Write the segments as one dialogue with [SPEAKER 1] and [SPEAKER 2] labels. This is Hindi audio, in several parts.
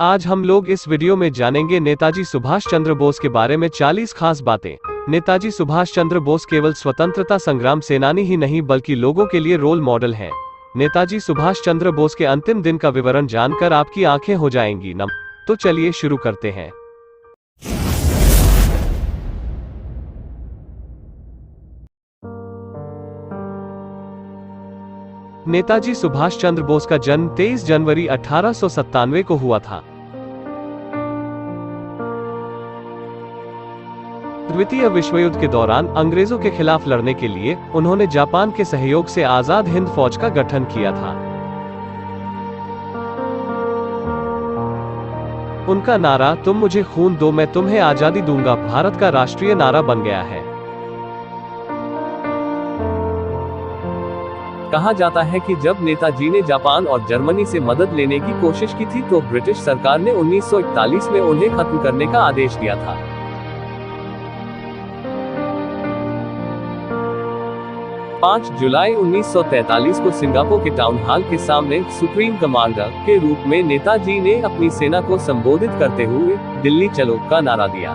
[SPEAKER 1] आज हम लोग इस वीडियो में जानेंगे नेताजी सुभाष चंद्र बोस के बारे में 40 खास बातें। नेताजी सुभाष चंद्र बोस केवल स्वतंत्रता संग्राम सेनानी ही नहीं बल्कि लोगों के लिए रोल मॉडल हैं। नेताजी सुभाष चंद्र बोस के अंतिम दिन का विवरण जानकर आपकी आंखें हो जाएंगी नम। तो चलिए शुरू करते हैं। नेताजी सुभाष चंद्र बोस का जन्म 23 जनवरी 1897 को हुआ था। द्वितीय विश्व युद्ध के दौरान अंग्रेजों के खिलाफ लड़ने के लिए उन्होंने जापान के सहयोग से आजाद हिंद फौज का गठन किया था। उनका नारा तुम मुझे खून दो मैं तुम्हें आजादी दूंगा भारत का राष्ट्रीय नारा बन गया है।
[SPEAKER 2] कहा जाता है कि जब नेताजी ने जापान और जर्मनी से मदद लेने की कोशिश की थी तो ब्रिटिश सरकार ने 1941 में उन्हें खत्म करने का आदेश दिया था। 5 जुलाई 1943 को सिंगापुर के टाउन हॉल के सामने सुप्रीम कमांडर के रूप में नेताजी ने अपनी सेना को संबोधित करते हुए दिल्ली चलो का नारा दिया।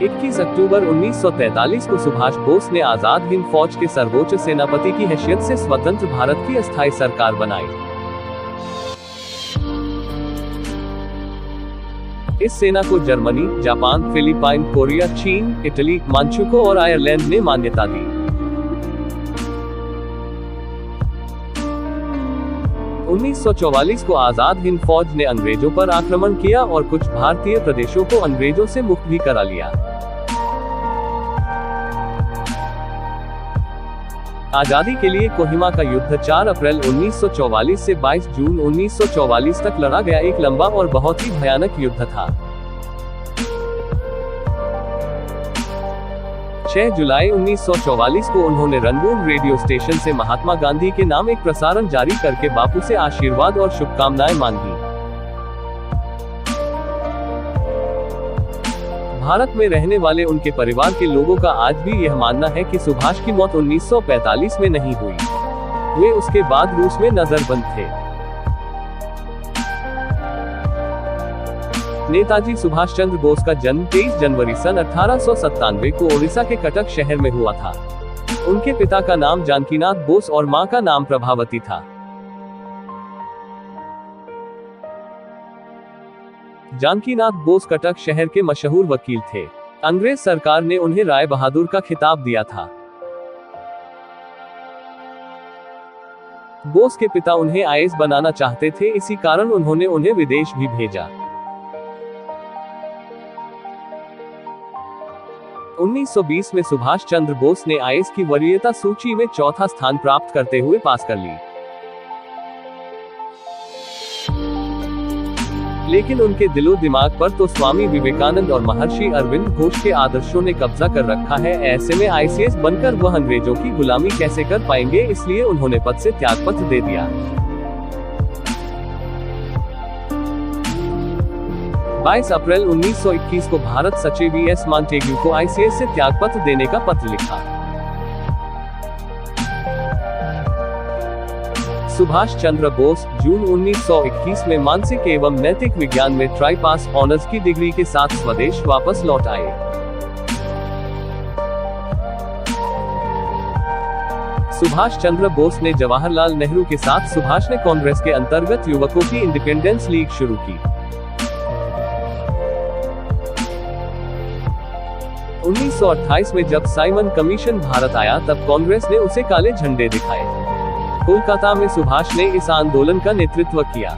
[SPEAKER 2] 21 अक्टूबर 1943 को सुभाष बोस ने आजाद हिंद फौज के सर्वोच्च सेनापति की हैसियत से स्वतंत्र भारत की अस्थायी सरकार बनाई। इस सेना को जर्मनी, जापान, फिलीपाइन, कोरिया, चीन, इटली, मांचुको और आयरलैंड ने मान्यता दी। 1944 को आजाद हिंद फौज ने अंग्रेजों पर आक्रमण किया और कुछ भारतीय प्रदेशों को अंग्रेजों से मुक्त भी करा लिया। आजादी के लिए कोहिमा का युद्ध 4 अप्रैल 1944 से 22 जून 1944 तक लड़ा गया एक लंबा और बहुत ही भयानक युद्ध था। 6 जुलाई 1944 को उन्होंने रंगून रेडियो स्टेशन से महात्मा गांधी के नाम एक प्रसारण जारी करके बापू से आशीर्वाद और शुभकामनाएं मांगी। भारत में रहने वाले उनके परिवार के लोगों का आज भी यह मानना है कि सुभाष की मौत 1945 में नहीं हुई। वे उसके बाद रूस में नजरबंद थे। नेताजी सुभाष चंद्र बोस का जन्म 23 जनवरी सन 1897 को ओडिशा के कटक शहर में हुआ था। उनके पिता का नाम जानकीनाथ बोस और मां का नाम प्रभावती था। जानकीनाथ बोस कटक शहर के मशहूर वकील थे। अंग्रेज सरकार ने उन्हें राय बहादुर का खिताब दिया था। बोस के पिता उन्हें आईएएस बनाना चाहते थे, इसी कारण उन्होंने उन्हें विदेश भी भेजा। 1920 में सुभाष चंद्र बोस ने आईएएस की वरीयता सूची में चौथा स्थान प्राप्त करते हुए पास कर ली। लेकिन उनके दिलो दिमाग पर तो स्वामी विवेकानंद और महर्षि अरविंद घोष के आदर्शों ने कब्जा कर रखा है। ऐसे में आईसीएस बनकर वह अंग्रेजों की गुलामी कैसे कर पाएंगे, इसलिए उन्होंने पद से त्यागपत्र दे दिया। 22 अप्रैल 1921 को भारत सचिव वीएस मॉन्टेग्यू को आईसीएस से त्यागपत्र देने का पत्र लिखा। सुभाष चंद्र बोस जून 1921 में मानसिक एवं नैतिक विज्ञान में ट्राई पास ऑनर्स की डिग्री के साथ स्वदेश वापस लौट आए। सुभाष चंद्र बोस ने जवाहरलाल नेहरू के साथ सुभाष ने कांग्रेस के अंतर्गत युवकों की इंडिपेंडेंस लीग शुरू की। 1928 में जब साइमन कमीशन भारत आया तब कांग्रेस ने उसे काले झंडे दिखाए। कोलकाता में सुभाष ने इस आंदोलन का नेतृत्व किया।